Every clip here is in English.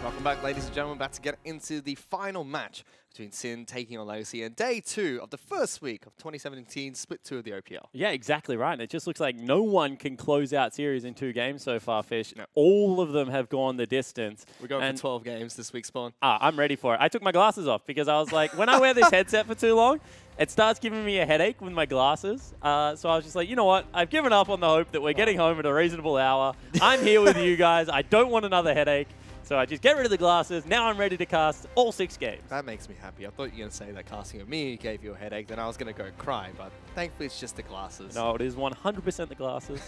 Welcome back, ladies and gentlemen. About to get into the final match between Sin taking on Legacy and day 2 of the first week of 2017 Split 2 of the OPL. Yeah, exactly right. And it just looks like no one can close out series in 2 games so far, Fish. No. All of them have gone the distance. We're going for 12 games this week, Spawn. I'm ready for it. I took my glasses off because I was like, when I wear this headset for too long, it starts giving me a headache with my glasses. So I was just like, you know what? I've given up on the hope that we're getting home at a reasonable hour. I'm here with you guys. I don't want another headache. So I just get rid of the glasses. Now I'm ready to cast all 6 games. That makes me happy. I thought you were going to say that casting of me gave you a headache, then I was going to go cry, but thankfully it's just the glasses. No, it is 100% the glasses.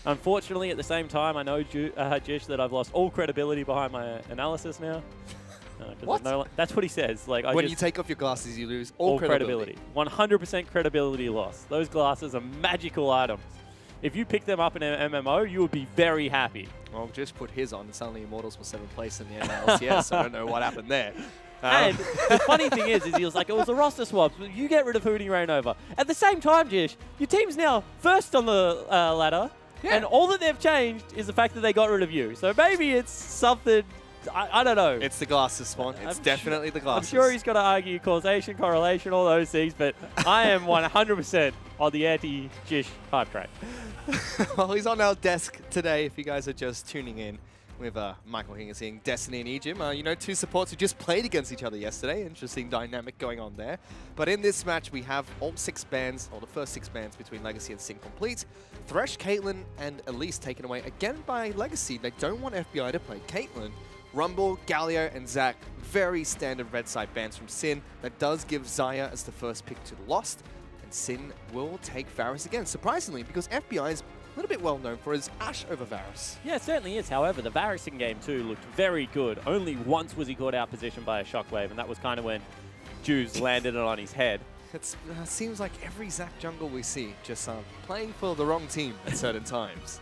Unfortunately, at the same time, I know, Jish, that I've lost all credibility behind my analysis now. What? That's what he says. Like, when you take off your glasses, you lose all credibility. 100% credibility loss. Those glasses are magical items. If you pick them up in an MMO, you would be very happy. Well, just put his on, and suddenly Immortals was 7th place in the NLCS, so I don't know what happened there. And the funny thing is he was like, it was a roster swap. You get rid of Hootie Rainover. At the same time, Jish, your team's now first on the ladder, and all that they've changed is the fact that they got rid of you. So maybe it's something, I don't know. It's the glasses, Spawn. It's definitely the glasses. I'm sure he's got to argue causation, correlation, all those things, but I am 100% on the anti-Jish hype train. Well, he's on our desk today, if you guys are just tuning in. With Michael Hinger seeing Destiny and Ejim. You know, 2 supports who just played against each other yesterday. Interesting dynamic going on there. But in this match, we have all 6 bans, or the first 6 bans between Legacy and Sin complete. Thresh, Caitlyn, and Elise taken away again by Legacy. They don't want FBI to play Caitlyn. Rumble, Galio, and Zac, very standard red side bans from Sin. That does give Xayah as the first pick to the Lost. And Sin will take Varus again, surprisingly, because FBI is a little bit well known for his Ashe over Varus. Yeah, it certainly is. However, the Varus in game 2 looked very good. Only once was he caught out position by a Shockwave, and that was kind of when Juice landed it on his head. It seems like every Zac jungle we see just playing for the wrong team at certain times.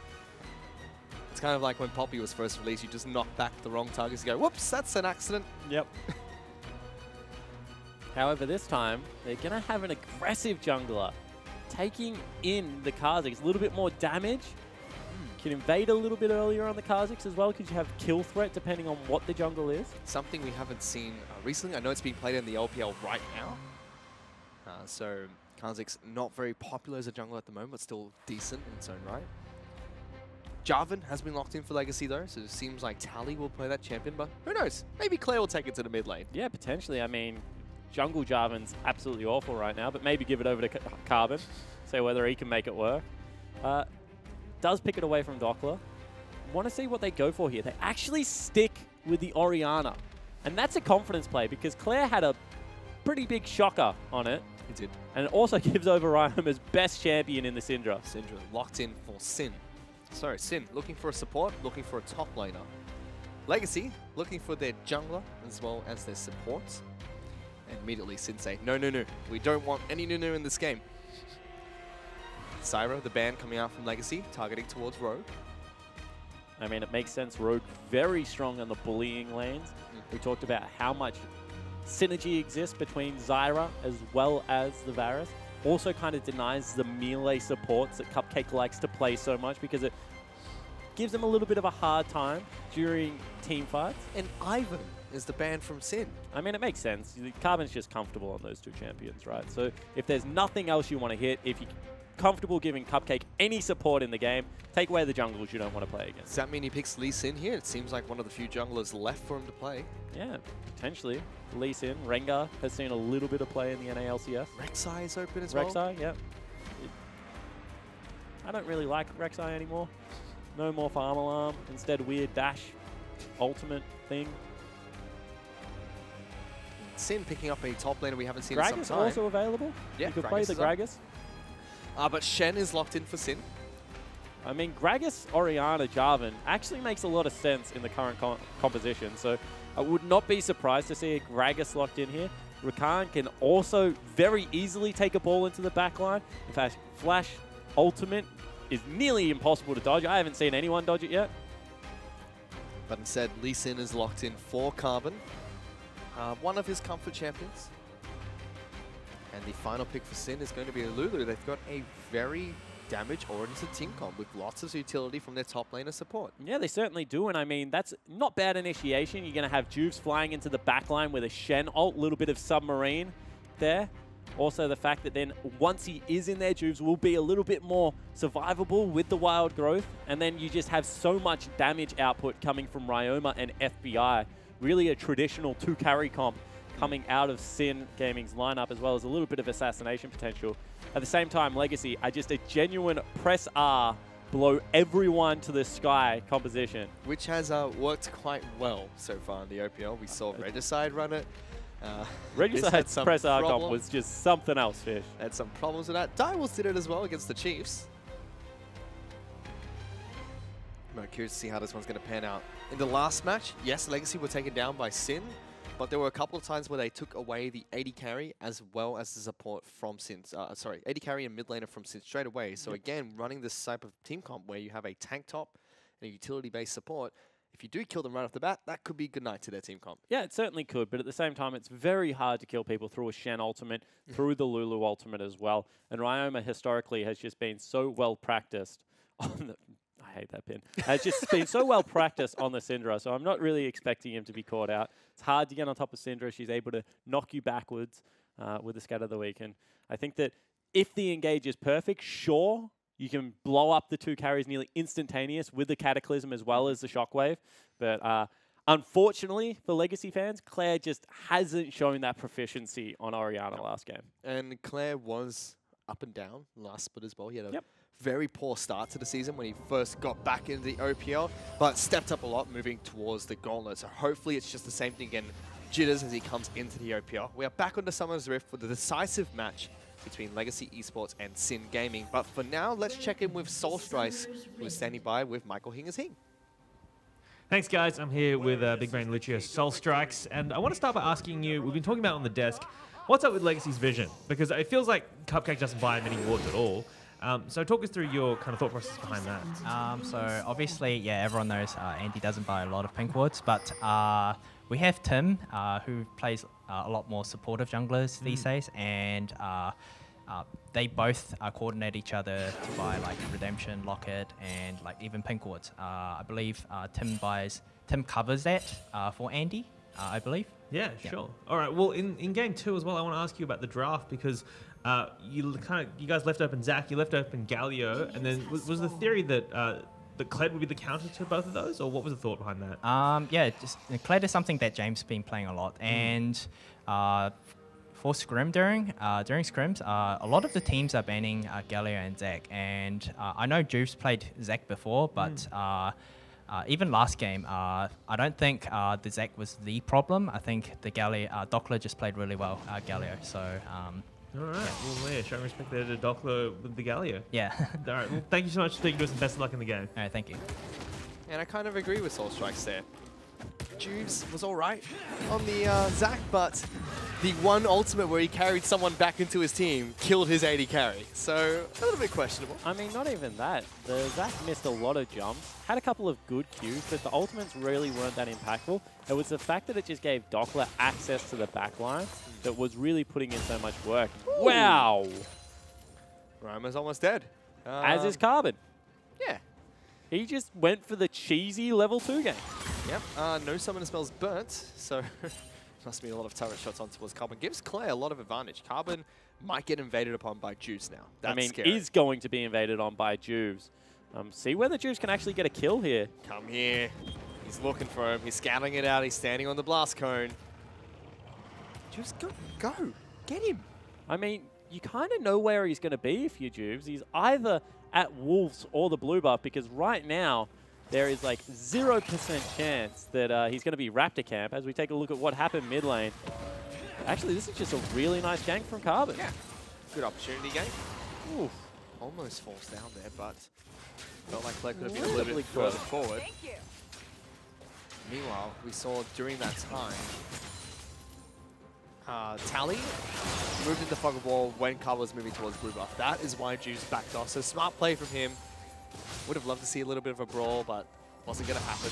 It's kind of like when Poppy was first released, you just knock back the wrong targets and go, whoops, that's an accident. Yep. However, this time, they're going to have an aggressive jungler. Taking in the Kha'Zix, a little bit more damage. Can invade a little bit earlier on the Kha'Zix as well, because you have kill threat depending on what the jungle is. Something we haven't seen recently. I know it's being played in the LPL right now. So Kha'Zix not very popular as a jungler at the moment, but still decent in its own right. Jarvan has been locked in for Legacy though, so it seems like Tally will play that champion, but who knows? Maybe Claire will take it to the mid lane. Yeah, potentially. I mean, jungle Jarvan's absolutely awful right now, but maybe give it over to Carbon, see whether he can make it work. Does pick it away from Doppler. Want to see what they go for here. They actually stick with the Orianna, and that's a confidence play because Claire had a pretty big shocker on it. He did. And it also gives over Rhyham as best champion in the Syndra. Syndra locked in for Sin. Sorry, Sin looking for a support, looking for a top laner. Legacy looking for their jungler as well as their supports. And immediately Sin say, no, no, no. We don't want any Nunu in this game. Zyra, the ban coming out from Legacy, targeting towards Rogue. I mean, it makes sense. Rogue very strong on the bullying lanes. We talked about how much synergy exists between Zyra as well as the Varus. Also kind of denies the melee supports that Cupcake likes to play so much because it gives them a little bit of a hard time during team fights. And Ivan is the ban from Sin. I mean, it makes sense. Carbon's just comfortable on those 2 champions, right? So if there's nothing else you want to hit, if you're comfortable giving Cupcake any support in the game, take away the jungles you don't want to play against. Does that mean he picks Lee Sin here? It seems like one of the few junglers left for him to play. Yeah, potentially. Lee Sin. Rengar has seen a little bit of play in the NALCS. Rek'Sai is open as well. Rek'Sai, yeah. I don't really like Rek'Sai anymore. No more farm alarm. Instead, weird dash ultimate thing. Sin picking up a top laner we haven't seen Gragas in some time. also available. Yeah, you could play the Gragas. But Shen is locked in for Sin. I mean, Gragas, Orianna, Jarvan actually makes a lot of sense in the current composition. So I would not be surprised to see a Gragas locked in here. Rakan can also very easily take a ball into the back line. In fact, Flash ultimate is nearly impossible to dodge. I haven't seen anyone dodge it yet. But instead, Lee Sin is locked in for Carbon. One of his comfort champions. And the final pick for Sin is going to be a Lulu. They've got a very damage oriented team comp with lots of utility from their top laner support. Yeah, they certainly do, and I mean, that's not bad initiation. You're going to have Juves flying into the backline with a Shen ult, a little bit of Submarine there. Also, the fact that then once he is in there, Juves will be a little bit more survivable with the wild growth, and then you just have so much damage output coming from Ryoma and FBI. Really a traditional 2-carry comp coming out of Sin Gaming's lineup, as well as a little bit of assassination potential. At the same time, Legacy are just a genuine press R, blow everyone to the sky composition. Which has worked quite well so far in the OPL. We saw Regicide run it. Regicide's press R comp was just something else, Fish. Had some problems with that. Direwolves did it as well against the Chiefs. I'm curious to see how this one's going to pan out. In the last match, yes, Legacy were taken down by Sin, but there were a couple of times where they took away the AD carry as well as the support from Sin. Sorry, AD carry and mid laner from Sin straight away. So again, running this type of team comp where you have a tank top and a utility-based support, if you do kill them right off the bat, that could be good night to their team comp. Yeah, it certainly could, but at the same time, it's very hard to kill people through a Shen ultimate, through the Lulu ultimate as well. And Ryoma historically has just been so well practiced on the... I hate that pin. Has just been so well practiced on the Syndra, so I'm not really expecting him to be caught out. It's hard to get on top of Syndra. She's able to knock you backwards with the Scatter the Weekend. I think that if the engage is perfect, sure, you can blow up the 2 carries nearly instantaneous with the Cataclysm as well as the Shockwave. But unfortunately for Legacy fans, Claire just hasn't shown that proficiency on Orianna last game. And Claire was up and down last split as well. He had a very poor start to the season when he first got back into the OPL, but stepped up a lot moving towards the Gauntlet. So hopefully it's just the same thing again, jitters as he comes into the OPL. We are back on the Summoner's Rift for the decisive match between Legacy Esports and Sin Gaming. But for now, let's check in with Soulstrice, who is standing by with Michael Hingers-Hing. Thanks, guys. I'm here with Big Brain Lucio Soulstrikes, and I want to start by asking you, we've been talking about on the desk, what's up with Legacy's vision? Because it feels like Cupcake doesn't buy many wards at all. So talk us through your kind of thought process behind that. So obviously, yeah, everyone knows Andy doesn't buy a lot of pink wards, but we have Tim, who plays a lot more supportive junglers these days, and they both coordinate each other to buy like Redemption, Locket, and like even pink wards. I believe Tim covers that for Andy, I believe. Yeah, sure. All right. Well, in game 2 as well, I want to ask you about the draft because you guys left open Zac, you left open Galio, and then was the theory that that Kled would be the counter to both of those, or what was the thought behind that? Yeah, just Kled is something that James has been playing a lot, and for scrim during scrims, a lot of the teams are banning Galio and Zac, and I know Juves played Zac before, but even last game, I don't think the Zac was the problem. I think the Galio, Dockler just played really well, Galio. So, all right. Yeah. Well, yeah, showing respect there to Dockler with the Galio. Yeah. All right. Well, thank you so much for taking us, and best of luck in the game. All right. Thank you. And I kind of agree with Soulstrikes there. Juves was all right on the Zac, but the one ultimate where he carried someone back into his team killed his AD carry. So a little bit questionable. I mean, not even that. The Zac missed a lot of jumps, had a couple of good Qs, but the ultimates really weren't that impactful. It was the fact that it just gave Dockler access to the backline that was really putting in so much work. Ooh. Wow! Ryma's almost dead. As is Carbon. Yeah. He just went for the cheesy level 2 game. Yep, no summoner spells burnt, so must be a lot of turret shots on towards Carbon. Gives Claire a lot of advantage. Carbon might get invaded upon by Juves now. That's scary. Is going to be invaded on by Juves. See whether Juves can actually get a kill here. Come here. He's looking for him. He's scouting it out. He's standing on the blast cone. Juves, go. Get him. I mean, you kind of know where he's going to be if you're Juves. He's either at Wolves or the blue buff, because right now, there is like 0% chance that he's going to be Raptor Camp as we take a look at what happened mid lane. Actually, this is just a really nice gank from Carbon. Yeah, good opportunity gank. Oof. Almost falls down there, but felt like Claire could have been a little bit further forward. Thank you. Meanwhile, we saw during that time, Tally moved into Fog of War when Carbon was moving towards blue buff. That is why Juves backed off. So smart play from him. Would have loved to see a little bit of a brawl, but wasn't going to happen.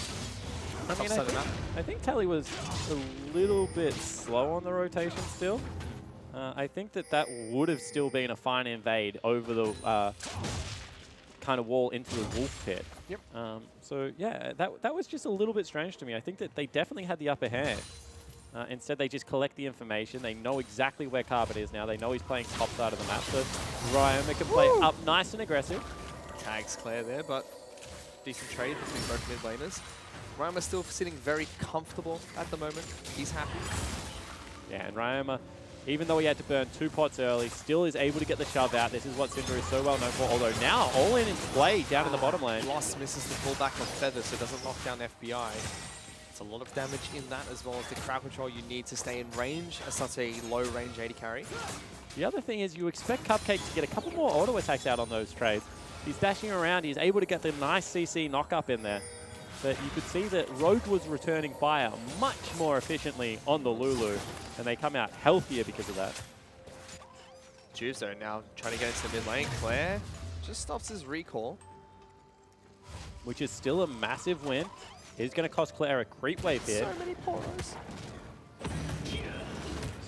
I mean, I think Tally was a little bit slow on the rotation still. I think that would have still been a fine invade over the kind of wall into the wolf pit. Yep. So yeah, that was just a little bit strange to me. I think that they definitely had the upper hand. Instead, they just collect the information. They know exactly where Carbon is now. They know he's playing top side of the map. So Ryoma can play up nice and aggressive. Tags Claire there, but decent trade between both mid laners. Ryoma still sitting very comfortable at the moment. He's happy. Yeah, and Ryoma, even though he had to burn 2 pots early, still is able to get the shove out. This is what Syndra is so well known for. Although now, all in play down in the bottom lane. Lost misses the pullback of Feather, so doesn't lock down FBI. It's a lot of damage in that, as well as the crowd control you need to stay in range as such a low range AD carry. The other thing is you expect Cupcake to get a couple more auto attacks out on those trades. He's dashing around. He's able to get the nice CC knock-up in there. But you could see that Rogue was returning fire much more efficiently on the Lulu, and they come out healthier because of that. Juves, though, now trying to get into the mid lane. Claire just stops his recall. Which is still a massive win. It is going to cost Claire a creep wave here. So many poros.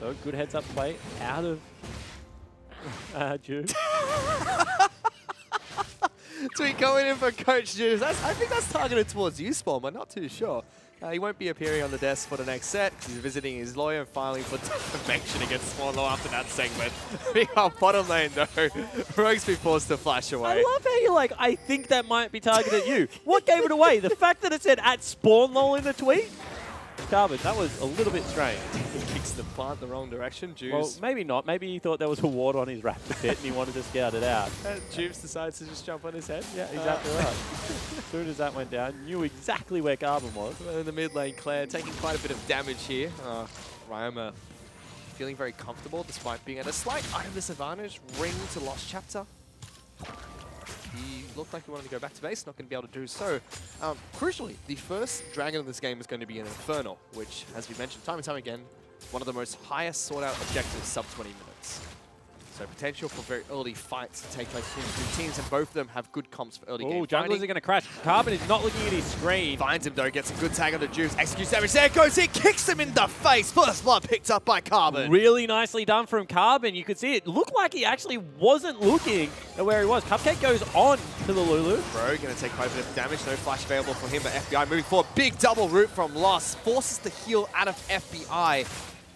So good heads up play out of Juve. Tweet going in for Coach Juves. I think that's targeted towards you, Spawn, but not too sure. He won't be appearing on the desk for the next set because he's visiting his lawyer and filing for defection against Spawn Law after that segment. Meanwhile, bottom lane though, Rogue's been forced to flash away. I love how you're like, I think that might be targeted at you. What gave it away? The fact that it said at Spawn Law in the tweet? Carbon, that was a little bit strange. He kicks the plant the wrong direction. Juves. Well, maybe not. Maybe he thought there was a ward on his raptor pit and he wanted to scout it out. Juves decides to just jump on his head. Yeah, exactly right. As soon as that went down, knew exactly where Carbon was. In the mid lane, Claire taking quite a bit of damage here. Ryoma feeling very comfortable despite being at a slight item disadvantage. Ring to Lost Chapter. He looked like he wanted to go back to base, not going to be able to do so. Crucially, the first dragon of this game is going to be an Infernal, which, as we mentioned time and time again, one of the most highest sought-out objectives sub 20 minutes. So potential for very early fights to take place between the two teams, and both of them have good comps for early game Oh, junglers fighting. are going to crash. Carbon is not looking at his screen. Finds him though, gets a good tag on the Juves, executes damage, there it goes, he kicks him in the face! First blood picked up by Carbon. Really nicely done from Carbon. You could see it looked like he actually wasn't looking at where he was. Cupcake goes on to the Lulu. Bro, gonna take quite a bit of damage, no flash available for him, but FBI moving forward, big double root from Lost, forces the heal out of FBI.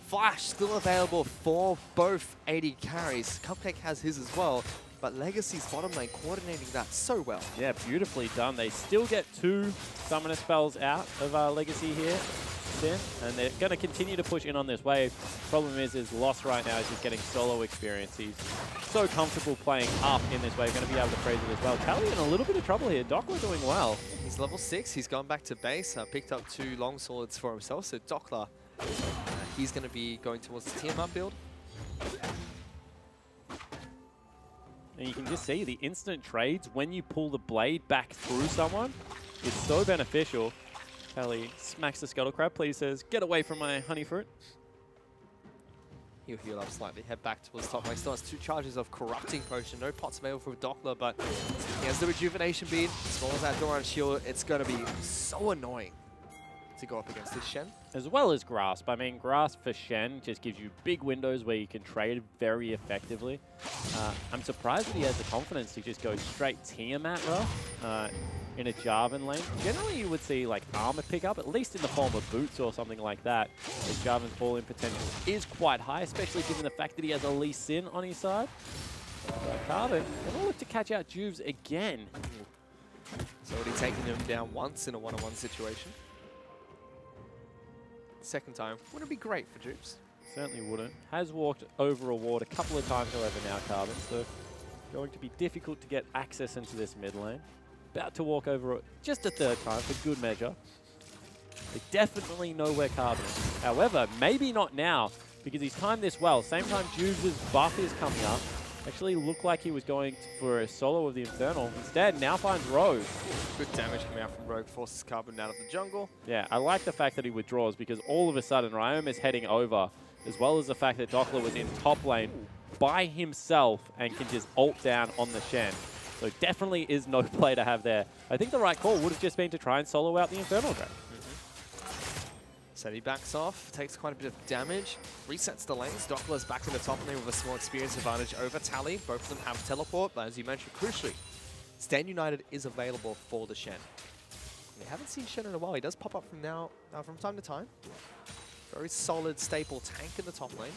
Flash still available for both AD carries. Cupcake has his as well, but Legacy's bottom lane coordinating that so well. Yeah, beautifully done. They still get 2 summoner spells out of Legacy here, Sin, and they're going to continue to push in on this wave. Problem is Lost right now is just getting solo experience. He's so comfortable playing up in this wave, going to be able to praise it as well. Tally in a little bit of trouble here. Dockler doing well. He's level 6, he's gone back to base, picked up 2 long swords for himself, so Dockler, he's going to be going towards the Tiamat build. And you can just see the instant trades when you pull the blade back through someone. It's so beneficial. Kelly smacks the Scuttle Crab, please says, get away from my honey fruit. He'll heal up slightly, head back towards top lane. Still has 2 charges of Corrupting Potion. No pots available for Dockler, but he has the Rejuvenation Bead. As well as that Doran Shield, it's going to be so annoying to go up against this Shen. As well as Grasp. I mean, Grasp for Shen just gives you big windows where you can trade very effectively. I'm surprised that he has the confidence to just go straight Tiamat rough in a Jarvan lane. Generally, you would see like armor pickup, at least in the form of boots or something like that. As Jarvan's all-in potential is quite high, especially given the fact that he has a Lee Sin on his side. Carbon gonna look to catch out Juves again. He's already taken him down once in a one-on-one situation. Second time wouldn't be great for Juves. Certainly wouldn't. Has walked over a ward a couple of times, however, now, Carbon. So going to be difficult to get access into this mid lane. About to walk over it just a 3rd time for good measure. They definitely know where Carbon is. However, maybe not now, because he's timed this well. Same time Juves' buff is coming up. Actually looked like he was going for a solo of the Infernal. Instead, now finds Rogue. Good damage coming out from Rogue, forces Carbon out of the jungle. Yeah, I like the fact that he withdraws because all of a sudden Ryoma is heading over, as well as the fact that Dockler was in top lane by himself and can just ult down on the Shen. So definitely is no play to have there. I think the right call would have just been to try and solo out the Infernal Drake. So he backs off, takes quite a bit of damage, resets the lanes. Dockler's back in the top lane with a small experience advantage over Tally. Both of them have teleport, but as you mentioned, crucially, Stand United is available for the Shen. We haven't seen Shen in a while. He does pop up from time to time. Very solid, staple tank in the top lane.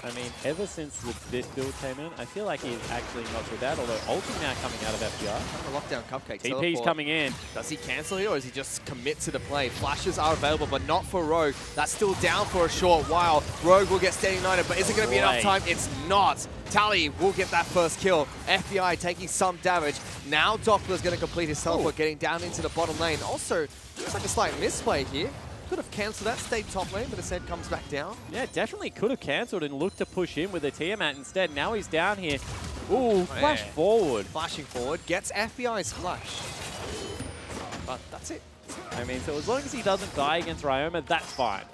I mean, ever since this build came in, I feel like he's actually not too bad, although ulti now coming out of FPI. Lockdown Cupcake. TP's teleport. coming in. Does he cancel here, or does he just commit to the play? Flashes are available, but not for Rogue. That's still down for a short while. Rogue will get Stand United, but is it going to be enough time? It's not. Tally will get that first kill. FBI taking some damage. Now Doppler's going to complete his teleport, getting down into the bottom lane. Also, looks like a slight misplay here. Could have cancelled that, stayed top lane, but instead comes back down. Yeah, definitely could have cancelled and looked to push in with a Tiamat instead. Now he's down here. Ooh, flash forward. Flashing forward, gets FBI's flash. But that's it. I mean, so as long as he doesn't die against Ryoma, that's fine.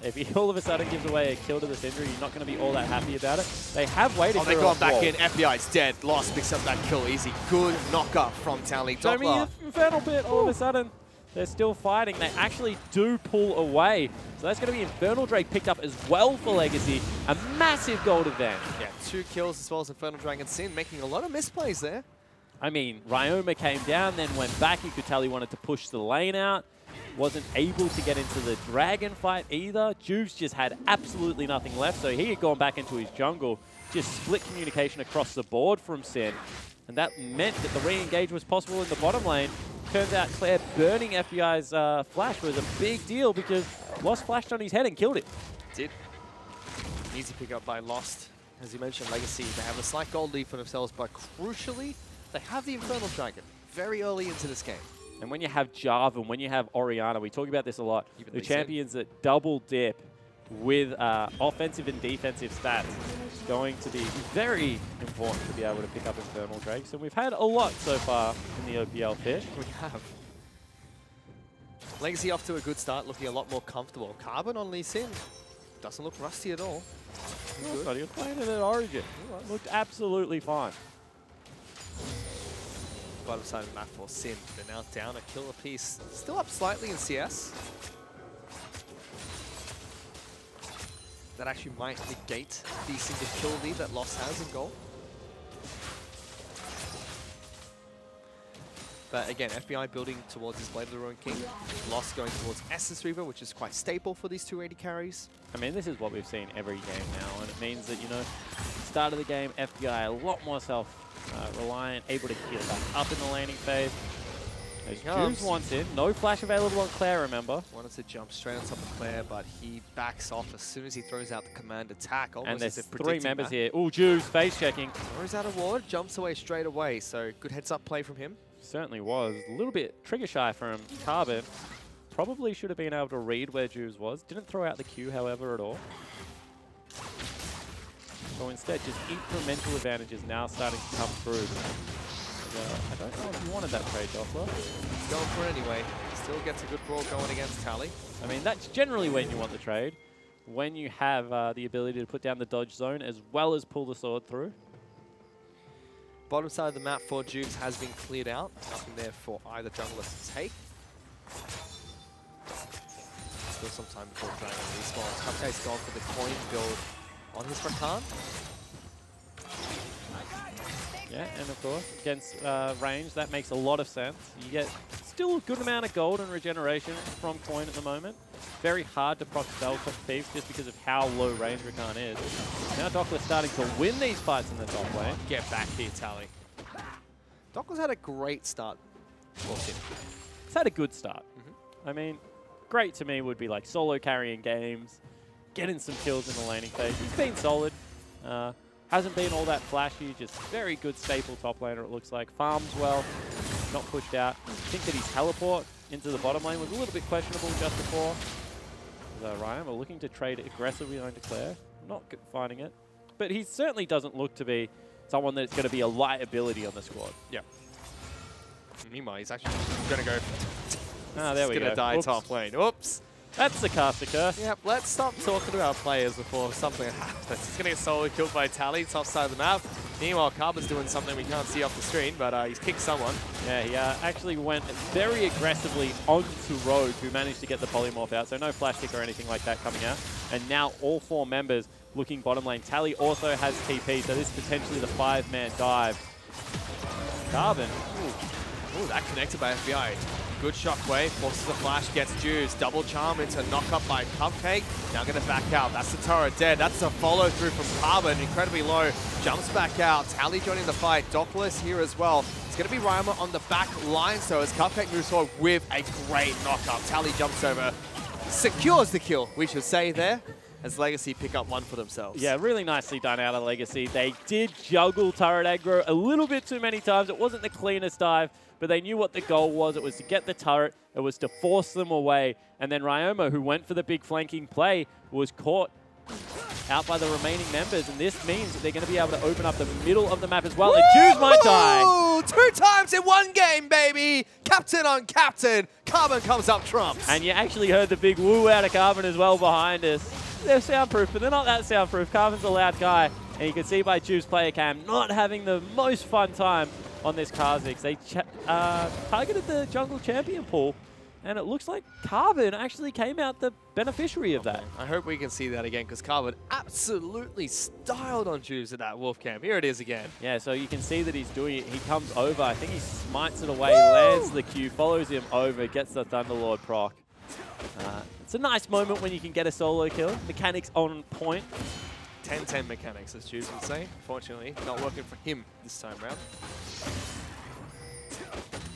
If he all of a sudden gives away a kill to the Syndra, you're not going to be all that happy about it. They have waited for they've gone back in. FBI's dead. Lost, picks up that kill easy. Good knock-up from Tally. Show me your Infernal Bit all of a sudden. They're still fighting. They actually do pull away. So that's going to be Infernal Drake picked up as well for Legacy. A massive gold advantage. Yeah, 2 kills as well as Infernal Dragon Sin, making a lot of misplays there. I mean, Ryoma came down, then went back. You could tell he wanted to push the lane out. Wasn't able to get into the Dragon fight either. Juves just had absolutely nothing left, so he had gone back into his jungle. Just split communication across the board from Sin. And that meant that the re-engage was possible in the bottom lane. Turns out Claire burning FBI's flash was a big deal because Lost flashed on his head and killed it. Did. Easy pick up by Lost. As you mentioned, Legacy, they have a slight gold lead for themselves, but crucially, they have the Infernal Dragon very early into this game. And when you have Jarvan, when you have Orianna, we talk about this a lot, the champions that double dip with offensive and defensive stats is going to be very important to be able to pick up Infernal Drakes. And we've had a lot so far in the OPL fish. We have. Legacy off to a good start, looking a lot more comfortable. Carbon on Lee Sin doesn't look rusty at all. He was playing it at Origin. Looked absolutely fine. Bottom side of the map for Sin. They're now down a kill apiece. Still up slightly in CS. That actually might negate the single kill lead that Lost has in goal. But again, FBI building towards his Blade of the Ruined King. Lost going towards Essence Reaver, which is quite staple for these 280 carries. I mean, this is what we've seen every game now, and it means that, you know, start of the game, FBI a lot more self-reliant, able to heal back up in the laning phase. As Juves wants in, no flash available on Claire, remember. Wanted to jump straight on top of Claire, but he backs off as soon as he throws out the command attack. And there's 3 members here. Ooh, Juves face checking. Throws out a ward, jumps away straight away, so good heads up play from him. Certainly was. A little bit trigger shy from Carbon. Probably should have been able to read where Juves was. Didn't throw out the Q, however, at all. So instead, just incremental advantages now starting to come through. I don't know if you wanted that trade, Doppler. He's going for it anyway. Still gets a good brawl going against Tally. I mean, that's generally when you want the trade. When you have the ability to put down the dodge zone as well as pull the sword through. Bottom side of the map for Juves has been cleared out. Nothing there for either jungler to take. Still some time before Dragon respawns. Cupcake's gone for the coin build on his Rakan. Yeah, and of course, against range, that makes a lot of sense. You get still a good amount of gold and regeneration from coin at the moment. Very hard to proc spell thief just because of how low range Rakan is. Now Doppler's starting to win these fights in the top lane. Get back here, Tally. Doppler's had a great start. It's had a good start. I mean, great to me would be like solo carrying games, getting some kills in the laning phase. He's been solid. Hasn't been all that flashy, just very good staple top laner it looks like. Farms well, not pushed out. I think that his teleport into the bottom lane was a little bit questionable just before. Ryan, we're looking to trade aggressively onto Claire. Not finding it. But he certainly doesn't look to be someone that's going to be a liability on the squad. Yeah. Meanwhile, he's actually going to go. There we go. He's going to die top lane. Oops. That's the caster curse. Yep, let's stop talking about players before something happens. He's going to get solo killed by Tally, top side of the map. Meanwhile, Carbon's doing something we can't see off the screen, but he's kicked someone. Yeah, he actually went very aggressively onto Rogue, who managed to get the polymorph out, so no flash kick or anything like that coming out. And now all 4 members looking bottom lane. Tally also has TP, so this is potentially the 5-man dive. Carbon. Ooh, that connected by FBI. Good shockwave, forces the flash, gets Juice. Double charm into knock-up by Cupcake. Now gonna back out. That's the turret dead. That's a follow-through from Carbon, incredibly low. Jumps back out. Tally joining the fight. Dockless here as well. It's gonna be Ryoma on the back line, so as Cupcake moves forward with a great knock-up. Tally jumps over, secures the kill, we should say there, as Legacy pick up one for themselves. Yeah, really nicely done out of Legacy. They did juggle turret aggro a little bit too many times. It wasn't the cleanest dive, but they knew what the goal was. It was to get the turret. It was to force them away. And then Ryoma, who went for the big flanking play, was caught out by the remaining members. And this means that they're going to be able to open up the middle of the map as well. And Juice might die. 2 times in one game, baby! Captain on captain. Carbon comes up trumps. And you actually heard the big woo out of Carbon as well behind us. They're soundproof, but they're not that soundproof. Carbon's a loud guy. And you can see by Juice player cam not having the most fun time on this Kha'Zix. They targeted the jungle champion pool, and it looks like Carbon actually came out the beneficiary of that. I hope we can see that again, because Carbon absolutely styled on Juice at that wolf camp. Here it is again. Yeah, so you can see that he's doing it. He comes over. I think he smites it away, lands the Q, follows him over, gets the Thunderlord proc. It's a nice moment when you can get a solo kill. Mechanics on point. 10-10 mechanics, as Juice would say. Fortunately, not working for him this time round.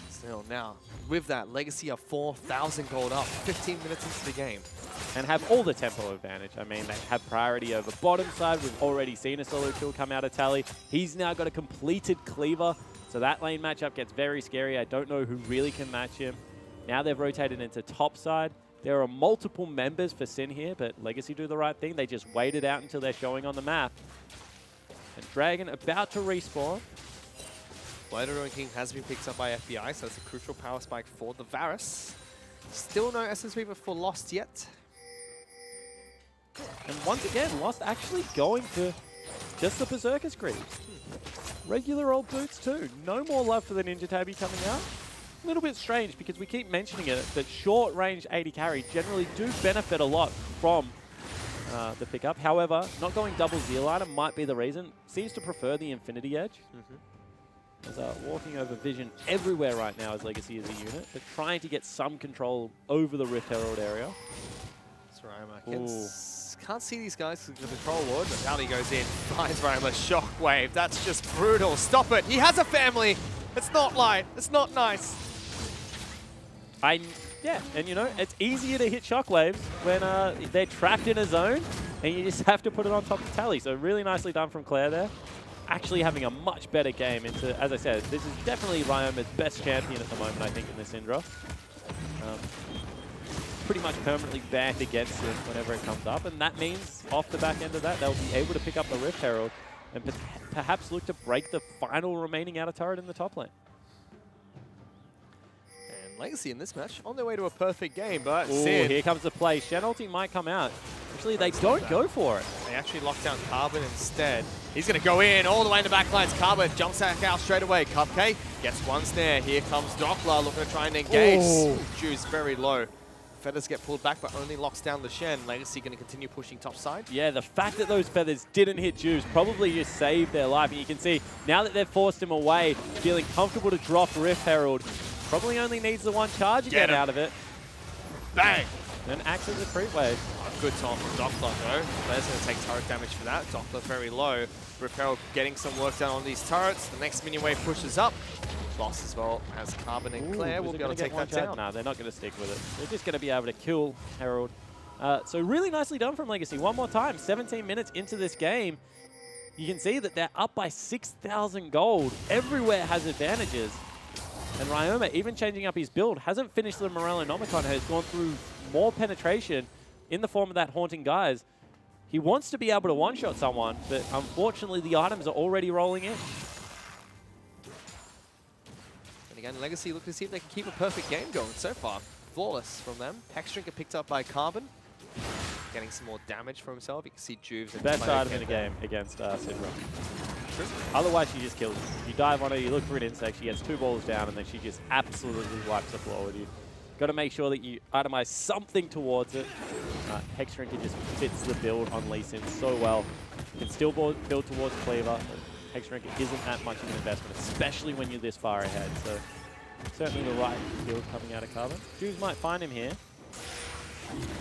Still, now, with that, Legacy are 4,000 gold up, 15 minutes into the game. And have all the tempo advantage. I mean, they have priority over bottom side. We've already seen a solo kill come out of Tally. He's now got a completed cleaver, so that lane matchup gets very scary. I don't know who really can match him. Now they've rotated into top side. There are multiple members for Sin here, but Legacy do the right thing. They just wait it out until they're showing on the map. And Dragon about to respawn. Blade of Ruin King has been picked up by FBI, so that's a crucial power spike for the Varus. Still no Essence Reaver for Lost yet. And once again, Lost actually going for just the Berserker's Greaves. Regular old boots too. No more love for the Ninja Tabby coming out. A little bit strange because we keep mentioning it, that short range 80 carry generally do benefit a lot from the pickup. However, not going double Zeal item might be the reason. Seems to prefer the Infinity Edge. As walking over vision everywhere right now as Legacy as a unit, but trying to get some control over the Rift Herald area. Ryoma can't see these guys with the control ward, but Tally goes in, finds Ryoma, shockwave. That's just brutal. Stop it. He has a family. It's not light. It's not nice. Yeah, and you know, it's easier to hit shockwaves when they're trapped in a zone, and you just have to put it on top of Tally. So really nicely done from Claire there. Actually having a much better game into, as I said, this is definitely Ryoma's best champion at the moment, I think, in this Syndra. Pretty much permanently banned against him whenever it comes up, and that means off the back end of that, they'll be able to pick up the Rift Herald and perhaps look to break the final remaining outer turret in the top lane. And Legacy in this match on their way to a perfect game, but Ooh, Sin. Here comes the play. Shen ulti might come out. Actually, they don't go for it. They actually lock down Carbon instead. He's going to go in all the way in the back lines. Carbon jumps back out straight away. Cupcake gets one snare. Here comes Doppler looking to try and engage. Ooh. Juice very low. Feathers get pulled back, but only locks down the Shen. Legacy going to continue pushing top side. Yeah, the fact that those feathers didn't hit Juice probably just saved their life. And you can see, now that they've forced him away, feeling comfortable to drop Rift Herald, probably only needs the one charge again out of it. Bang! And acts as a creep wave. Good time from Doppler though. Flair's going to take turret damage for that. Doppler very low. Rift Herald getting some work done on these turrets. The next mini wave pushes up. Lost as well as Carbon and Claire will be able to take that down. No, they're not going to stick with it. They're just going to be able to kill Herald. So really nicely done from Legacy. One more time, 17 minutes into this game, you can see that they're up by 6,000 gold. Everywhere has advantages. And Ryoma, even changing up his build, hasn't finished the Morellonomicon, has gone through more penetration in the form of that Haunting Guise. He wants to be able to one-shot someone, but unfortunately the items are already rolling in. And again, Legacy look to see if they can keep a perfect game going so far. Flawless from them. Hexdrinker picked up by Carbon. Getting some more damage for himself. You can see Juves. Best item in the game against Syndra. Otherwise, she just kills you. You dive on her, you look for an insect, she gets 2 balls down, and then she just absolutely wipes the floor with you. Got to make sure that you itemize something towards it. Hexdrinker just fits the build on Lee Sin so well. You can still build towards Cleaver. Hexdrinker isn't that much of an investment, especially when you're this far ahead. So certainly the right build coming out of Carbon. Juves might find him here.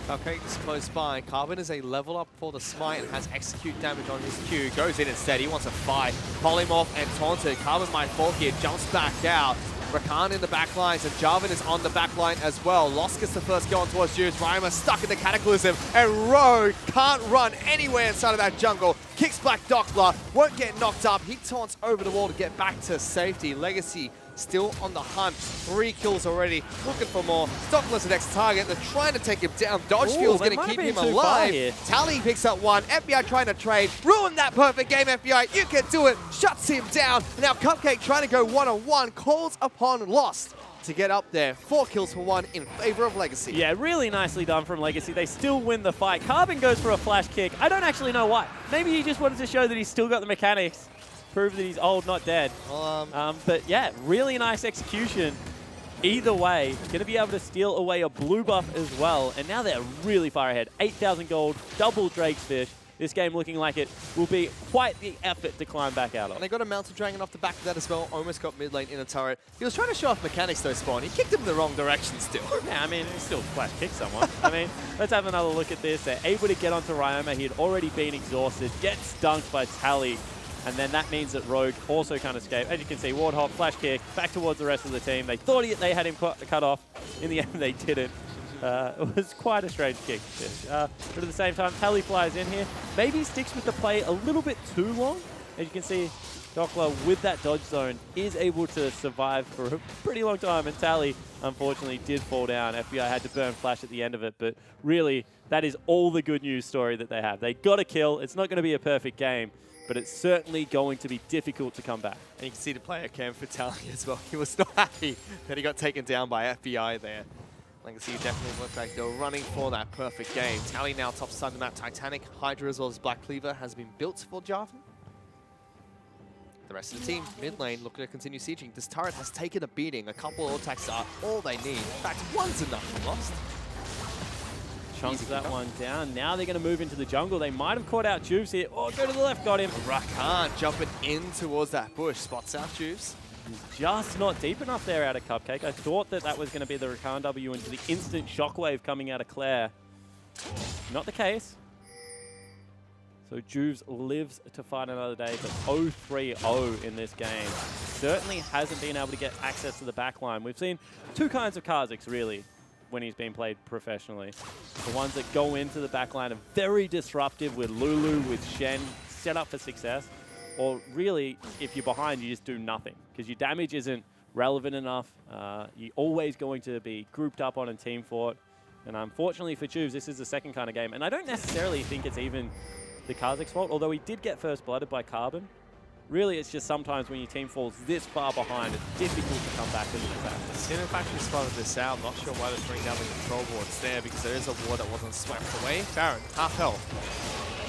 Cupcake is close by. Carbon is a level up for the Smite and has execute damage on his Q. Goes in instead. He wants a fight. Polymorph and Taunted. Carbon might fall here. Jumps back out. Rakan in the back lines, and Jarvan is on the back line as well. Lost gets the first go on towards Juves. Rhymer stuck in the Cataclysm, and Rogue can't run anywhere inside of that jungle. Kicks back Doppler, won't get knocked up. He taunts over the wall to get back to safety. Legacy still on the hunt. 3 kills already, looking for more. Doppler's the next target. They're trying to take him down. Dodgefield's going to keep him alive. Tally picks up one. FBI trying to trade. Ruin that perfect game, FBI. You can do it. Shuts him down. Now Cupcake trying to go one-on-one. Calls upon Lost to get up there. 4 kills for 1 in favor of Legacy. Yeah, really nicely done from Legacy. They still win the fight. Carbon goes for a flash kick. I don't actually know why. Maybe he just wanted to show that he's still got the mechanics. Prove that he's old, not dead. But yeah, really nice execution. Either way, going to be able to steal away a blue buff as well. And now they're really far ahead. 8,000 gold, double Drake's Fish. This game looking like it will be quite the effort to climb back out of. And they got a Mountain Dragon off the back of that as well. Almost got mid lane in a turret. He was trying to show off mechanics though, Spawn. He kicked him in the wrong direction still. Yeah, I mean, he still flash kick someone. I mean, let's have another look at this. They're able to get onto Ryoma. He had already been exhausted. Gets dunked by Tally. And then that means that Rogue also can't escape. As you can see, Warthog, flash kick, back towards the rest of the team. They thought they had him cut off. In the end, they didn't. It was quite a strange kick. But at the same time, Tally flies in here. Maybe sticks with the play a little bit too long. As you can see, Doppler with that dodge zone is able to survive for a pretty long time. And Tally, unfortunately, did fall down. FBI had to burn flash at the end of it. But really, that is all the good news story that they have. They got a kill. It's not going to be a perfect game, but it's certainly going to be difficult to come back. And you can see the player cam for Tally as well. He was not happy that he got taken down by FBI there. Legacy definitely looked like they were running for that perfect game. Tally now top side of the map. Titanic, Hydra as well as Black Cleaver has been built for Jarvan. The rest of the team, mid lane, looking to continue sieging. This turret has taken a beating. A couple of attacks are all they need. In fact, one's enough for Lost. Chunks that one down. Now they're going to move into the jungle. They might have caught out Juves here. Oh, go to the left, got him. Rakan jumping in towards that bush. Spots out Juves. He's just not deep enough there out of Cupcake. I thought that that was going to be the Rakan W into the instant shockwave coming out of Claire. Not the case. So Juves lives to fight another day, but 0-3-0 in this game. Certainly hasn't been able to get access to the backline. We've seen two kinds of Kha'Zix, really, when he's been played professionally. The ones that go into the backline are very disruptive with Lulu, with Shen, set up for success. Or really, if you're behind, you just do nothing because your damage isn't relevant enough. You're always going to be grouped up on a team fort. And unfortunately for Juves, this is the second kind of game. And I don't necessarily think it's even the Kha'Zix's fault, although he did get first blooded by Carbon. Really, it's just sometimes when your team falls this far behind, it's difficult to come back and attack. Sin in fact spotted this out. Not sure why they're throwing down the control boards there because there is a ward that wasn't swept away. Baron, half health.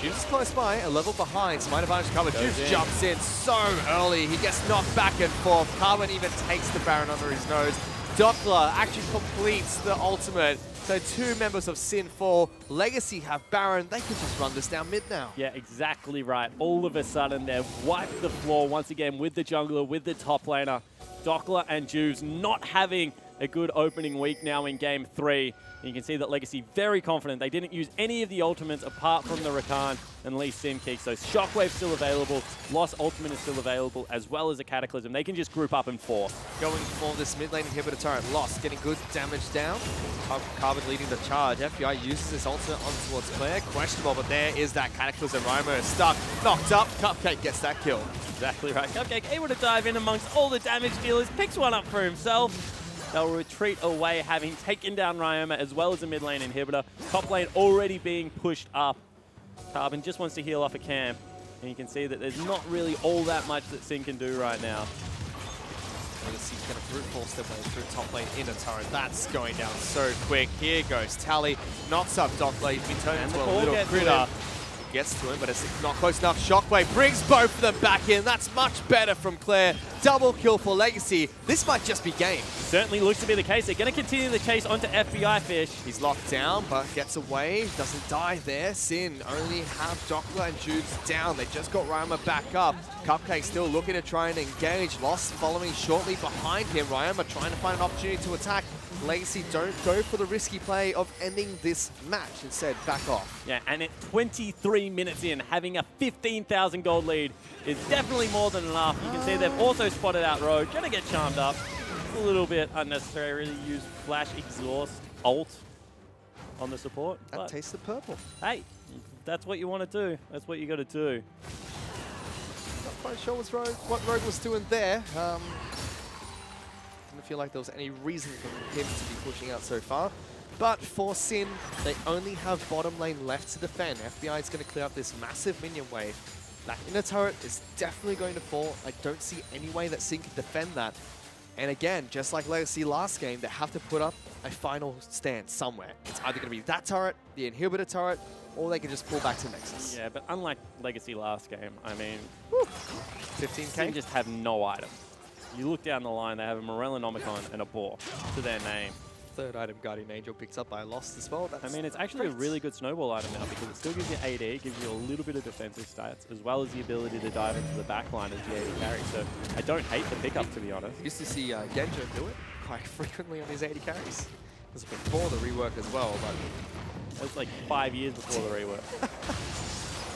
Juves is close by, a level behind. Smite advantage covered. Juves jumps in so early. He gets knocked back and forth. Carbon even takes the Baron under his nose. Doppler actually completes the ultimate. So 2 members of Sin fall. Legacy have Baron. They can just run this down mid now. Yeah, exactly right. All of a sudden, they've wiped the floor once again with the jungler, with the top laner. Doppler and Juves not having a good opening week now in Game 3. And you can see that Legacy very confident. They didn't use any of the ultimates apart from the Rakan and Lee Sin kick. So Shockwave still available. Lost ultimate is still available, as well as a Cataclysm. They can just group up in 4. Going for this mid lane inhibitor turret. Lost, getting good damage down. Carbon leading the charge. FBI uses this ultimate on towards Claire. Questionable, but there is that Cataclysm. Rymo is stuck, knocked up. Cupcake gets that kill. Exactly right. Cupcake able to dive in amongst all the damage dealers. Picks one up for himself. They'll retreat away, having taken down Ryoma as well as a mid lane inhibitor. Top lane already being pushed up. Carbon just wants to heal off a camp. And you can see that there's not really all that much that Sin can do right now. Legacy's going to brute force their way through top lane in a turret. That's going down so quick. Here goes Tally. Knocks up Doppler. He's been turned into a little critter. gets to him, but it's not close enough. Shockwave brings both of them back in. That's much better from Claire. Double kill for Legacy. This might just be game. Certainly looks to be the case. They're going to continue the chase onto FBI Fish. He's locked down, but gets away. Doesn't die there. Sin only have Doppler and Jude's down. They just got Ryoma back up. Cupcake still looking to try and engage. Lost following shortly behind him. Ryoma trying to find an opportunity to attack. Legacy don't go for the risky play of ending this match. Instead, back off. Yeah, and at 23 minutes in, having a 15,000 gold lead is definitely more than enough. You can see they've also spotted out Rogue. Gonna get charmed up. A little bit unnecessary. Really use Flash Exhaust ult on the support. That tastes the purple. Hey, that's what you want to do. That's what you got to do. Not quite sure what Rogue was doing there. Didn't feel like there was any reason for him to be pushing out so far. But for Sin, they only have bottom lane left to defend. FBI is going to clear up this massive minion wave. That inner turret is definitely going to fall. I don't see any way that Sin can defend that. And again, just like Legacy last game, they have to put up a final stand somewhere. It's either going to be that turret, the inhibitor turret, or they can just pull back to Nexus. Yeah, but unlike Legacy last game, I mean, 15k? Sin just have no item. You look down the line, they have a Morellonomicon and a Boar to their name. Third item, Guardian Angel, picked up by Lost as well. I mean, it's actually a really good snowball item now because it still gives you AD, gives you a little bit of defensive stats, as well as the ability to dive into the backline as the AD carry. So I don't hate the pickup, to be honest. Used to see Genja do it quite frequently on his AD carries. It was before the rework as well, but... It was like 5 years before the rework.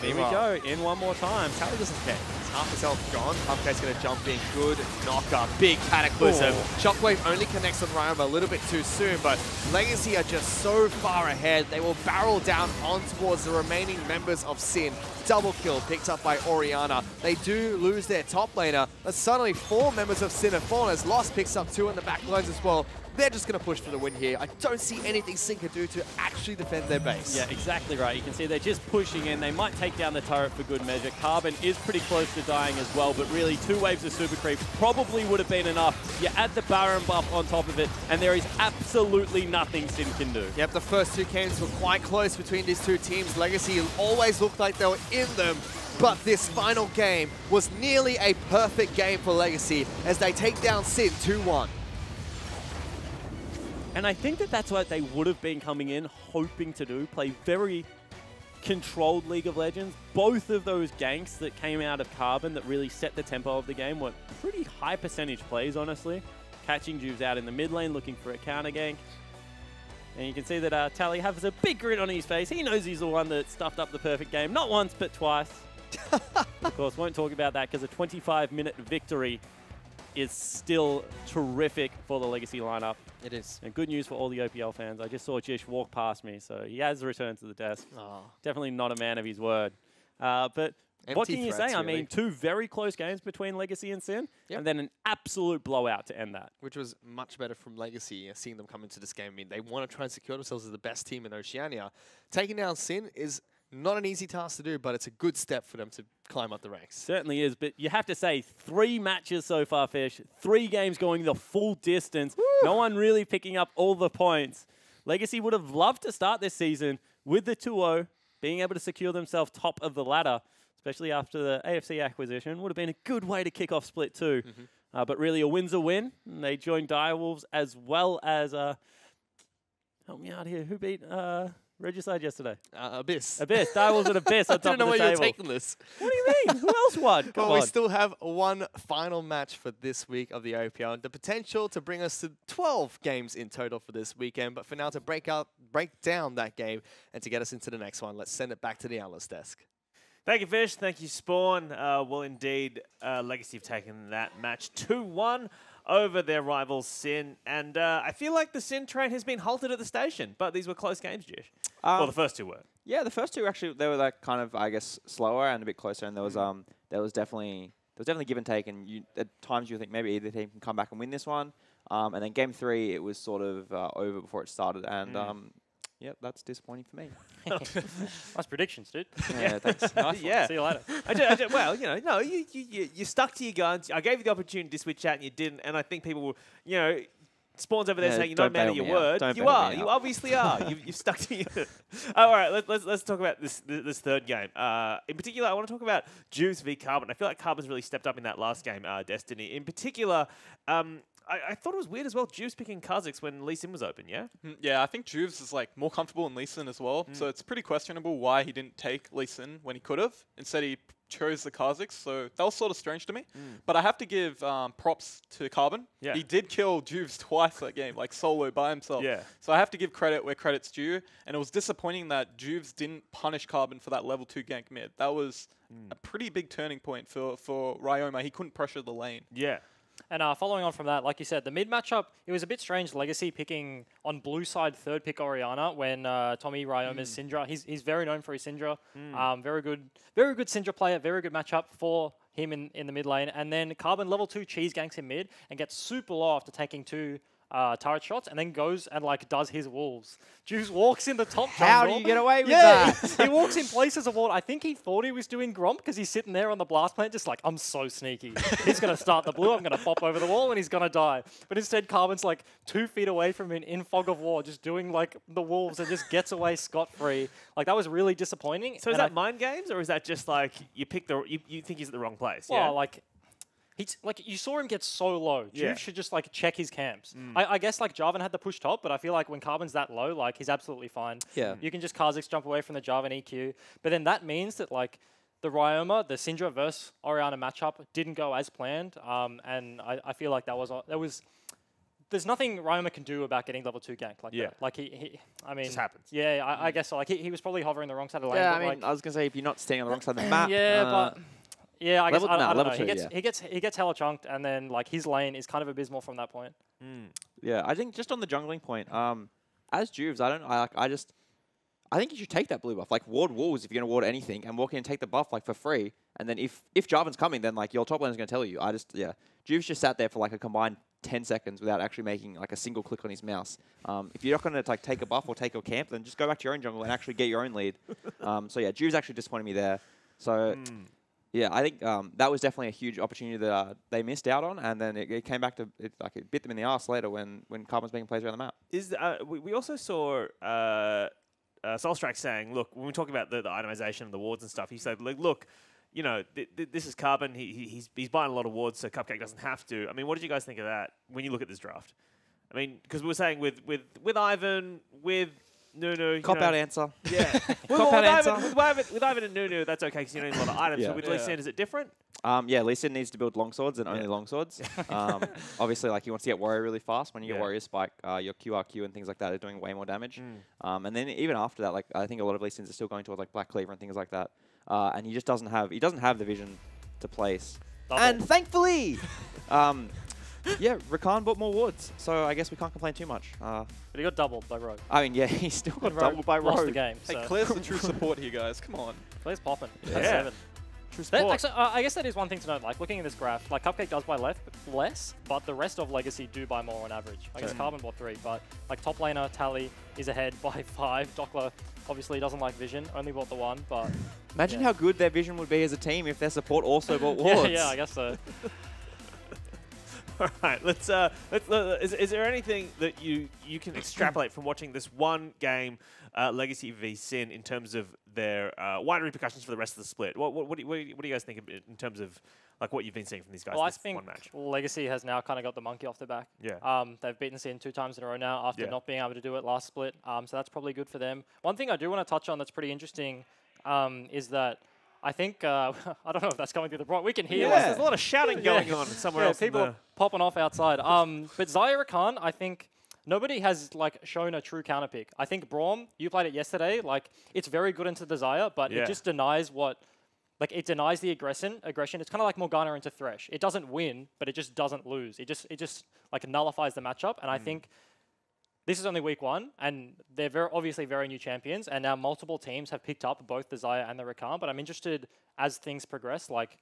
Here we Meanwhile, go, in one more time. Tally doesn't care. He's half his health gone. Cupcake's going to jump in. Good knocker. Big Cataclysm. Shockwave only connects on Ryoma a little bit too soon, but Legacy are just so far ahead. They will barrel down on towards the remaining members of Sin. Double kill picked up by Orianna. They do lose their top laner, but suddenly 4 members of Sin have fallen as Lost picks up 2 in the back lines as well. They're just going to push for the win here. I don't see anything Sin can do to actually defend their base. Yeah, exactly right. You can see they're just pushing in. They might take down the turret for good measure. Carbon is pretty close to dying as well, but really 2 waves of super creep probably would have been enough. You add the Baron buff on top of it, and there is absolutely nothing Sin can do. Yep, the first 2 games were quite close between these 2 teams. Legacy always looked like they were in them, but this final game was nearly a perfect game for Legacy as they take down Sin 2-1. And I think that that's what they would have been coming in, hoping to do, play very controlled League of Legends. Both of those ganks that came out of Carbon that really set the tempo of the game were pretty high percentage plays, honestly. Catching Juves out in the mid lane, looking for a counter gank. And you can see that Tally has a big grin on his face. He knows he's the one that stuffed up the perfect game. Not once, but twice. Of course, won't talk about that because a 25-minute victory is still terrific for the Legacy lineup. It is. And good news for all the OPL fans. I just saw Jish walk past me, so he has returned to the desk. Oh. Definitely not a man of his word. But what can you say? I mean, 2 very close games between Legacy and Sin, and then an absolute blowout to end that. Which was much better from Legacy, seeing them come into this game. I mean, they want to try and secure themselves as the best team in Oceania. Taking down Sin is not an easy task to do, but it's a good step for them to climb up the ranks. Certainly is, but you have to say 3 matches so far, Fish. 3 games going the full distance. Woo! No one really picking up all the points. Legacy would have loved to start this season with the 2-0, being able to secure themselves top of the ladder, especially after the AFC acquisition. Would have been a good way to kick off Split 2. But really, a win's a win. And they joined Direwolves as well as... help me out here. Who beat... Regicide yesterday? Abyss. Abyss. Direwolves at Abyss on top of the table. I don't know where you're taking this. What do you mean? Who else won? Come on. We still have 1 final match for this week of the OPL, and the potential to bring us to 12 games in total for this weekend. But for now, to break down that game and to get us into the next one, let's send it back to the analyst desk. Thank you, Fish. Thank you, Spawn. Well, indeed, Legacy have taken that match 2-1 over their rival Sin. And I feel like the Sin train has been halted at the station, but these were close games, Jish. Well, the first 2 were. Yeah, the first 2 actually, they were like kind of, I guess, slower and a bit closer, and there was definitely give and take, and at times you think maybe either team can come back and win this one. And then game 3, it was sort of over before it started, and yeah, that's disappointing for me. Nice predictions, dude. Yeah, thanks. Nice. Yeah. See you later. Well, no, you stuck to your guns. I gave you the opportunity to switch out and you didn't. And I think people will, Spawn's over there Yeah, saying you're not a don't man of bail your me out. word. Don't You bail are. me You out. obviously are. You've stuck to your. All right, let's talk about this third game. In particular, I want to talk about Juves v Carbon. I feel like Carbon's really stepped up in that last game, Destiny. In particular, I thought it was weird as well, Juves picking Kha'Zix when Lee Sin was open, yeah? Yeah, I think Juves is like more comfortable in Lee Sin as well. So it's pretty questionable why he didn't take Lee Sin when he could have. Instead, he chose the Kha'Zix. So that was sort of strange to me. But I have to give props to Carbon. Yeah. He did kill Juves twice that game, like solo by himself. Yeah. So I have to give credit where credit's due. And it was disappointing that Juves didn't punish Carbon for that level 2 gank mid. That was a pretty big turning point for Ryoma. He couldn't pressure the lane. Yeah. And following on from that, like you said, the mid matchup, it was a bit strange. Legacy picking on blue side third pick Orianna when Tommy Ryoma's Syndra. He's very known for his Syndra. Very good Syndra player. Very good matchup for him in the mid lane. And then Carbon level 2 cheese ganks him mid and gets super low after taking 2 turret shots and then goes and like does his wolves. Juice walks in the top How jungle. do you get away with Yeah, that? he walks in places of ward. I think he thought he was doing Gromp because he's sitting there on the blast plant just like, I'm so sneaky. He's going to start the blue, I'm going to pop over the wall and he's going to die. But instead Carbon's like 2 feet away from him in fog of war just doing like the wolves and just gets away scot-free. Like that was really disappointing. So is And that mind games or is that just like you think he's at the wrong place? well, Yeah. like he's like you saw him get so low. Yeah. Juve should just like check his camps. I guess like Jarvan had the push top, but I feel like when Carbon's that low, like he's absolutely fine. Yeah. You can just Kha'Zix jump away from the Jarvan EQ. But then that means that like the Ryoma, the Syndra versus Orianna matchup didn't go as planned. And I feel like that was there's nothing Ryoma can do about getting level 2 ganked like Yeah. that. Like I mean, Just happens. Yeah, I guess so. Like he was probably hovering the wrong side of the lane. Yeah, but, I mean, like, I was gonna say if you're not staying on the wrong side of the map. yeah, but yeah, I guess level- I don't level know. 2, He gets hella chunked, and then like his lane is kind of abysmal from that point. Yeah, I think just on the jungling point, as Juves, I think you should take that blue buff. Like ward wolves if you're gonna ward anything, and walk in and take the buff like for free. And then if Jarvan's coming, then like your top laner is gonna tell you. Juves just sat there for like a combined 10 seconds without actually making like a single click on his mouse. If you're not gonna like take a buff or take a camp, then just go back to your own jungle and actually get your own lead. So yeah, Juves actually disappointed me there. So. Yeah, I think that was definitely a huge opportunity that they missed out on, and then it came back to it bit them in the arse later when Carbon's making plays around the map. We also saw Solstrike saying, look, when we're talking about the itemization of the wards and stuff, he said, like, look, you know, this is Carbon. He's buying a lot of wards, so Cupcake doesn't have to. I mean, what did you guys think of that when you look at this draft? I mean, because we were saying with Ivan, with Nunu. Cop out answer. Yeah. Cop out answer. With Ivan and Nunu, that's okay because you don't need a lot of items. Yeah. But with Lee Sin, is it different? Yeah, Lee Sin needs to build longswords and only longswords. Obviously, like he wants to get Warrior really fast. When you get Warrior Spike, your QRQ and things like that are doing way more damage. And then even after that, like I think a lot of Lee Sins are still going towards like Black Cleaver and things like that. And he just doesn't have the vision to place. Double. And thankfully, yeah, Rakan bought more wards, so I guess we can't complain too much. But he got doubled by Rogue. I mean, yeah, he still got Rogue doubled by lost the Rogue. game. Hey, So. Claire's the true support here, guys. Come on. Claire's popping. Yeah. That's 7. True That, sport. actually, I guess that is one thing to note. Like looking at this graph, like Cupcake does buy less, but the rest of Legacy do buy more on average. I guess Carbon bought 3, but like top laner Tally is ahead by 5. Dockler obviously doesn't like Vision, only bought the 1, but Imagine how good their vision would be as a team if their support also bought yeah, wards. yeah, I guess so. All right, is there anything that you can extrapolate from watching this one game, Legacy v Sin, in terms of their wider repercussions for the rest of the split? What do you guys think in terms of like what you've been seeing from these guys Well, I this think one match? Legacy has now kind of got the monkey off the back. Yeah. They've beaten Sin 2 times in a row now after Yeah. not being able to do it last split. So that's probably good for them. One thing I do want to touch on that's pretty interesting is that I think, I don't know if that's coming through the broad. We can hear Yeah, there's a lot of shouting going on somewhere else. people are popping off outside. But Xayah Rakan, I think nobody has like shown a true counter pick. I think Braum, you played it yesterday. Like it's very good into the Xayah, but Yeah. it just denies it denies the aggression. It's kind of like Morgana into Thresh. It doesn't win, but it just doesn't lose. It just like nullifies the matchup. And I think this is only week 1, and they're obviously very new champions, and now multiple teams have picked up both the Xayah and the Rakan, but I'm interested as things progress, like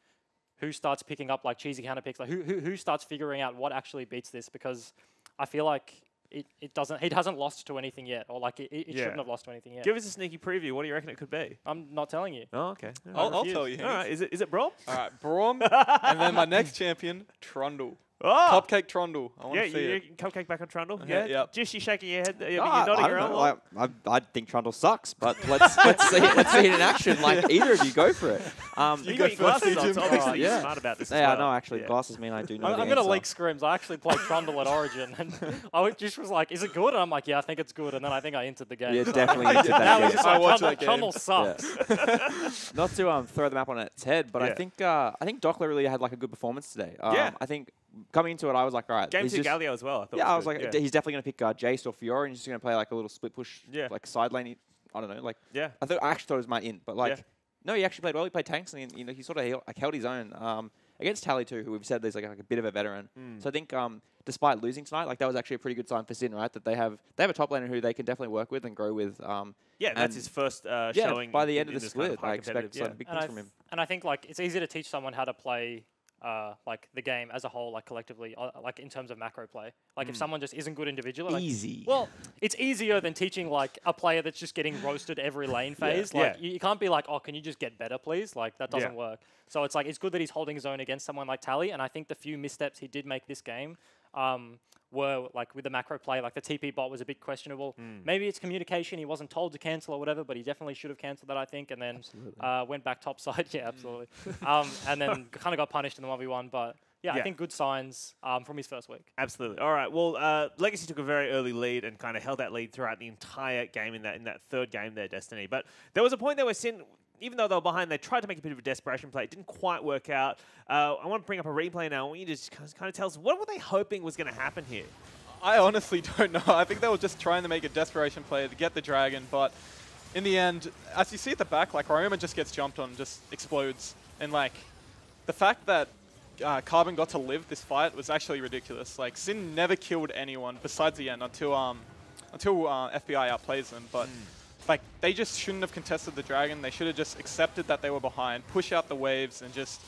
who starts picking up like cheesy counter picks, like who starts figuring out what actually beats this, because I feel like it hasn't lost to anything yet, or like it shouldn't have lost to anything yet. Give us a sneaky preview. What do you reckon it could be? I'm not telling you. Oh, okay. I'll refuse. tell you. All right. Is it Braum? All right, Braum, and then my next champion, Trundle. Oh! Cupcake Trundle. I want Yeah, to see you it. Cupcake back on Trundle? Okay, Yeah. yep. Just you shaking your head. I mean, No, you're I nodding don't your know. own. I think Trundle sucks, but let's see it in action. Like either of you go for it. You go got your glasses first, on, so obviously yeah. you're smart about this as Yeah, well. no, actually, Yeah. glasses mean I do know I'm the going to answer. leak scrims. I actually played Trundle at Origin, and I just was like, "Is it good?" And I'm like, "Yeah, I think it's good." And then I think I entered the game. Yeah, So definitely entered That that was game. just I like watched Trundle, that Trundle game. sucks. Not to throw the map on its head, but Yeah. I think Dockler really had like a good performance today. Yeah. I think coming into it, I was like, all right, Game he's 2 just- Galio as well. I thought Yeah, I was good. like, he's definitely going to pick Jace or Fiora, and he's just going to play like a little split push, Yeah. like side lane. I don't know, like Yeah. I actually thought it was my int, but like Yeah. no, he actually played well. He played tanks, and he sort of held his own against Tally too, who we've said is like a bit of a veteran. So I think despite losing tonight, like that was actually a pretty good sign for Sin, right? That they have a top laner who they can definitely work with and grow with. Yeah, that's and his first yeah, showing. by the in- end of in the this kind split, high I expect competitive- some big And things I, from him. and I think like it's easy to teach someone how to play like the game as a whole, like collectively, like in terms of macro play. Like if someone just isn't good individually, like, Easy. Well, it's easier than teaching like a player that's just getting roasted every lane phase. Like Yeah. you can't be like, oh, can you just get better, please? Like that doesn't Yeah. work. So it's like it's good that he's holding his own against someone like Tally. And I think the few missteps he did make this game were like with the macro play, like the TP bot was a bit questionable. Maybe it's communication. He wasn't told to cancel or whatever, but he definitely should have cancelled that, I think, and then went back topside. Yeah, absolutely. And then kind of got punished in the 1v1. But yeah, Yeah. I think good signs from his first week. Absolutely. All right. Well, Legacy took a very early lead and kind of held that lead throughout the entire game in that third game there, Destiny. But there was a point there where Sin, even though they were behind, they tried to make a bit of a desperation play. It didn't quite work out. I want to bring up a replay now. I want you to just kind of tell us, what were they hoping was going to happen here? I honestly don't know. I think they were just trying to make a desperation play to get the dragon, but in the end, as you see at the back, like Ryoma just gets jumped on, just explodes, and like the fact that Carbon got to live this fight was actually ridiculous. Like Sin never killed anyone besides the end until FBI outplays them, but. Like, they just shouldn't have contested the dragon. They should have just accepted that they were behind, push out the waves, and just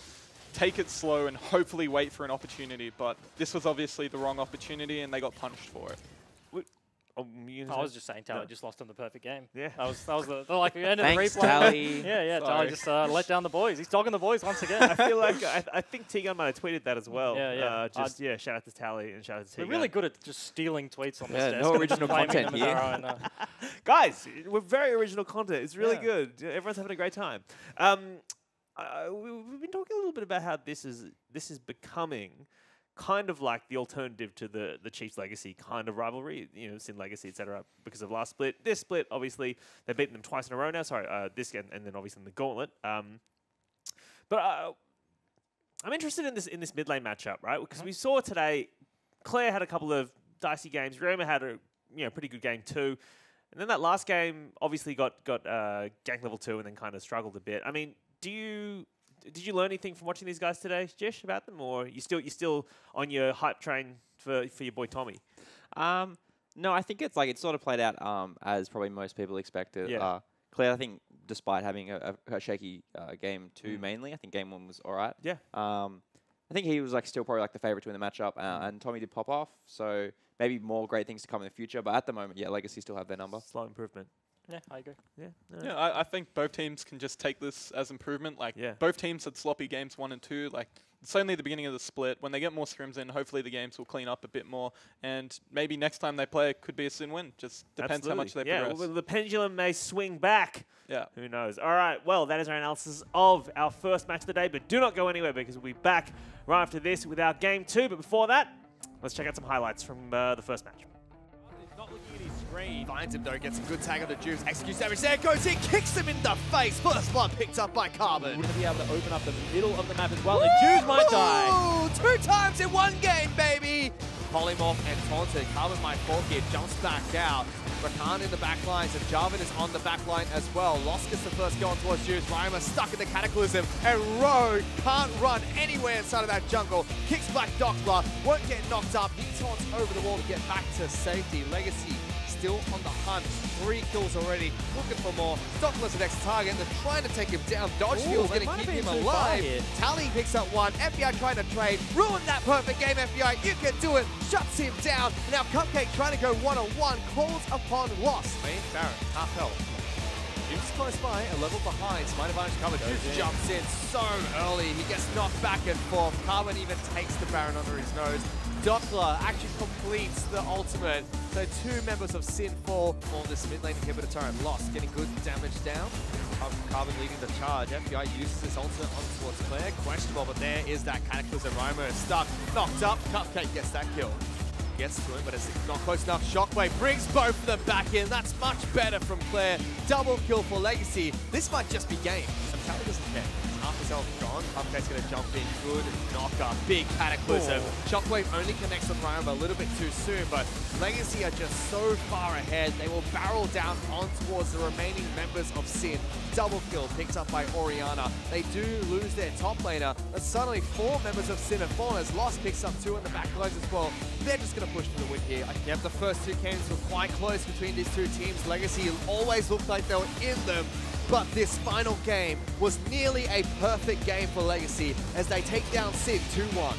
take it slow and hopefully wait for an opportunity. But this was obviously the wrong opportunity, and they got punished for it. I was just saying Tally just lost him the perfect game. Yeah. That was the like the end of the Thanks, replay. Tally. Yeah, Sorry. Tally just let down the boys. He's dogging the boys once again. I feel like I think T-Gun might have tweeted that as well. Yeah, yeah. Shout out to Tally and shout out to We're T-Gun. really good at just stealing tweets on this Yeah, desk. no and original claiming content them as our here. own, Guys, we're very original content. It's really Yeah. good. Everyone's having a great time. We've been talking a little bit about how this is becoming kind of like the alternative to the Chiefs Legacy kind of rivalry, Sin Legacy, etc. Because of last split. This split, obviously, they've beaten them twice in a row now. Sorry, this and then obviously in the Gauntlet. But I'm interested in this mid lane matchup, right? Because we saw today, Claire had a couple of dicey games. Ryoma had a pretty good game too. And then that last game obviously got gank level 2 and then kind of struggled a bit. I mean, did you learn anything from watching these guys today, Jesh, about them, or you're still on your hype train for your boy Tommy? No, I think it's sort of played out as probably most people expected. Yeah. Claire, I think, despite having a shaky game 2 mainly, I think game 1 was all right. Yeah. I think he was still probably the favorite to win the matchup, and Tommy did pop off. So maybe more great things to come in the future. But at the moment, yeah, Legacy still have their number. Slow improvement. Yeah, I agree. Yeah. No. Yeah, I think both teams can just take this as improvement. Like, Yeah. both teams had sloppy games 1 and 2. Like, it's only the beginning of the split. When they get more scrims in, hopefully the games will clean up a bit more. And maybe next time they play, it could be a Sin win. Just depends how much they yeah, progress. well, the pendulum may swing back. Yeah. Who knows? All right, well, that is our analysis of our first match of the day, but do not go anywhere because we'll be back right after this with our game 2. But before that, let's check out some highlights from the first match. Not looking at his screen. Finds him though, gets a good tag on the Juice. Executes damage. There goes in, kicks him in the face. First blood picked up by Carbon. We're going to be able to open up the middle of the map as well, and Jews might die. Ooh, 2 times in 1 game, baby. Polymorph and Taunted. Carbon might fall here, jumps back out. Rakan in the back lines, and Jarvan is on the back line as well. Lost gets the first go on towards Juice. Ryoma stuck in the Cataclysm, and Rogue can't run anywhere inside of that jungle. Kicks Black Dockler, won't get knocked up. He taunts over the wall to get back to safety. Legacy still on the hunt. 3 kills already, looking for more. Dockler's the next target. They're trying to take him down. Dodge Steel's they going to might keep have him been too far alive. here. Tally picks up 1. FBI trying to trade. Ruin that perfect game, FBI. You can do it. Shuts him down. Now Cupcake trying to go 1-on-1. Calls upon Lost. Baron, half health. Juice close by, a level behind. Smite advantage covered. Juice jumps in so early. He gets knocked back and forth. Carbon even takes the Baron under his nose. Doppler actually completes the ultimate. So 2 members of Sin fall on this mid lane inhibitor turret. Lost, getting good damage down. Carbon leading the charge. FBI uses this ultimate on towards Claire. Questionable, but there is that Cataclysm. Rhymer is stuck, knocked up. Cupcake gets that kill. Gets to him, but it's not close enough. Shockwave brings both of them back in. That's much better from Claire. Double kill for Legacy. This might just be game. And Tally doesn't care. Half his health gone. Cupcake's going to jump in. Good knocker. Big Cataclysm. Shockwave only connects with Ryan a little bit too soon, but Legacy are just so far ahead. They will barrel down on towards the remaining members of Sin. Double kill picked up by Orianna. They do lose their top laner, but suddenly 4 members of Sin have fallen as Lost picks up 2 in the back lines as well. They're just going to push for the win here. Yep, the first 2 games were quite close between these 2 teams. Legacy always looked like they were in them, but this final game was nearly a perfect game for Legacy as they take down Sin 2-1.